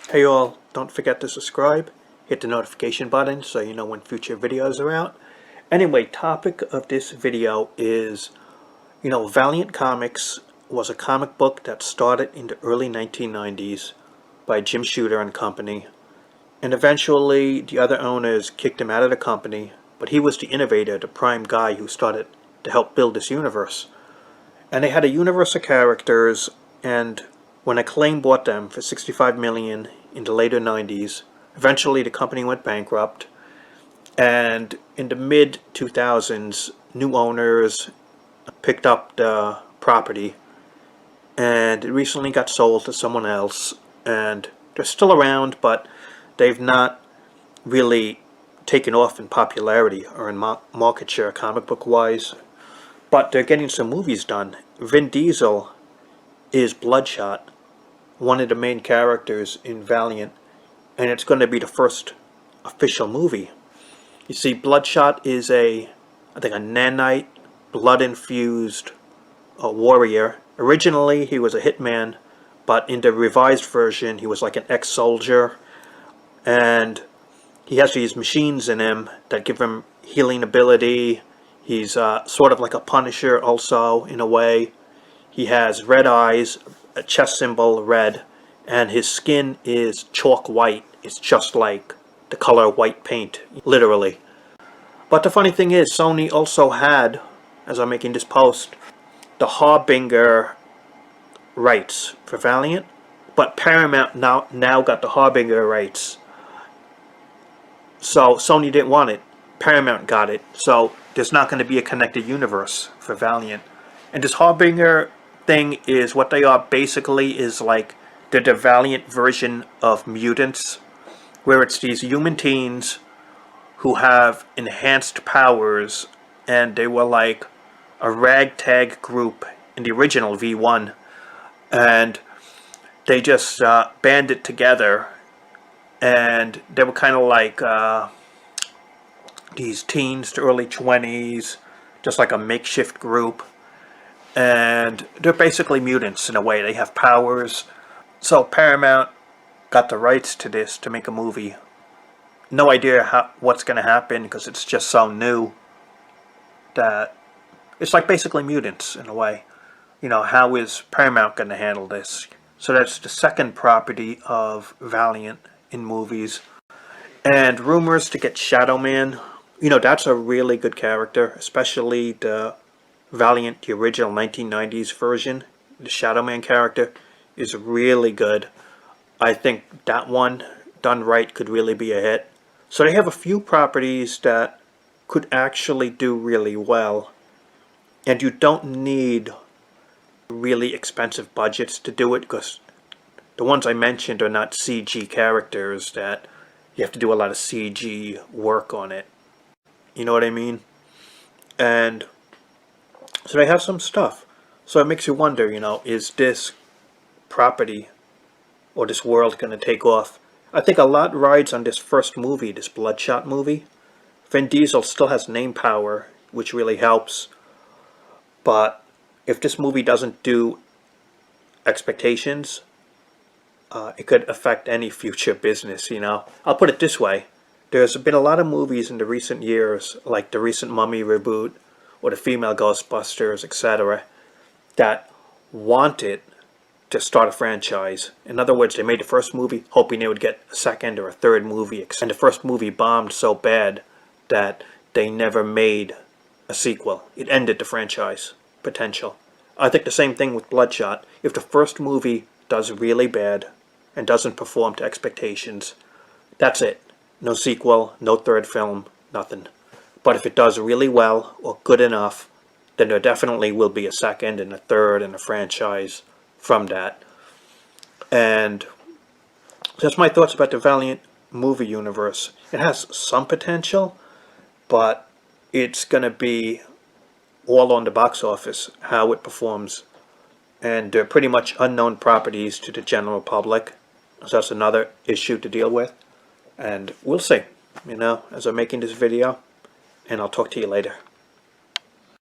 Hey all, don't forget to subscribe, hit the notification button so you know when future videos are out. Anyway, topic of this video is, Valiant Comics was a comic book that started in the early 1990s by Jim Shooter and company, and eventually the other owners kicked him out of the company, but he was the innovator, the prime guy who started to help build this universe. And they had a universe of characters, and when Acclaim bought them for $65 million in the later 90s, eventually the company went bankrupt, and in the mid-2000s, new owners picked up the property, and it recently got sold to someone else, and they're still around, but they've not really taken off in popularity or in market share comic book wise. But they're getting some movies done. Vin Diesel is Bloodshot, one of the main characters in Valiant, and it's going to be the first official movie. You see, Bloodshot is I think a nanite, blood-infused warrior. Originally, he was a hitman, but in the revised version, he was like an ex-soldier, and he has these machines in him that give him healing ability. He's sort of like a Punisher also, in a way. He has red eyes, a chest symbol red, and his skin is chalk white. It's just like the color white paint, literally. But the funny thing is, Sony also had, as I'm making this post, the Harbinger rights for Valiant, but Paramount now got the Harbinger rights. So Sony didn't want it. Paramount got it. So there's not going to be a connected universe for Valiant. And this Harbinger thing is what they are basically is like the Valiant version of mutants, where it's these human teens who have enhanced powers, and they were like a ragtag group in the original V1, and they just banded together, and they were kind of like these teens to early 20s, just like a makeshift group, and they're basically mutants in a way. They have powers. So Paramount got the rights to this to make a movie. No idea what's going to happen, because it's just so new that it's like basically mutants in a way. How is Paramount going to handle this? So that's the second property of Valiant in movies. And rumors to get Shadow Man. That's a really good character, especially the Valiant, the original 1990s version. The Shadow Man character is really good. I think that one, done right, could really be a hit. So they have a few properties that could actually do really well. And you don't need really expensive budgets to do it, because the ones I mentioned are not CG characters that you have to do a lot of CG work on it. You know what I mean? And so they have some stuff. So it makes you wonder, is this property or this world going to take off? I think a lot rides on this first movie, this Bloodshot movie. Vin Diesel still has name power, which really helps. But if this movie doesn't do expectations, it could affect any future business, I'll put it this way. There's been a lot of movies in the recent years, like the recent Mummy reboot, or the female Ghostbusters, etc., that wanted to start a franchise. In other words, they made the first movie hoping they would get a second or a third movie, and the first movie bombed so bad that they never made a sequel. It ended the franchise potential. I think the same thing with Bloodshot. If the first movie does really bad and doesn't perform to expectations, that's it. No sequel, no third film, nothing. But if it does really well or good enough, then there definitely will be a second and a third and a franchise from that. And that's my thoughts about the Valiant movie universe. It has some potential, but it's going to be all on the box office, how it performs. And they're pretty much unknown properties to the general public. So that's another issue to deal with. And we'll see, as I'm making this video. And I'll talk to you later.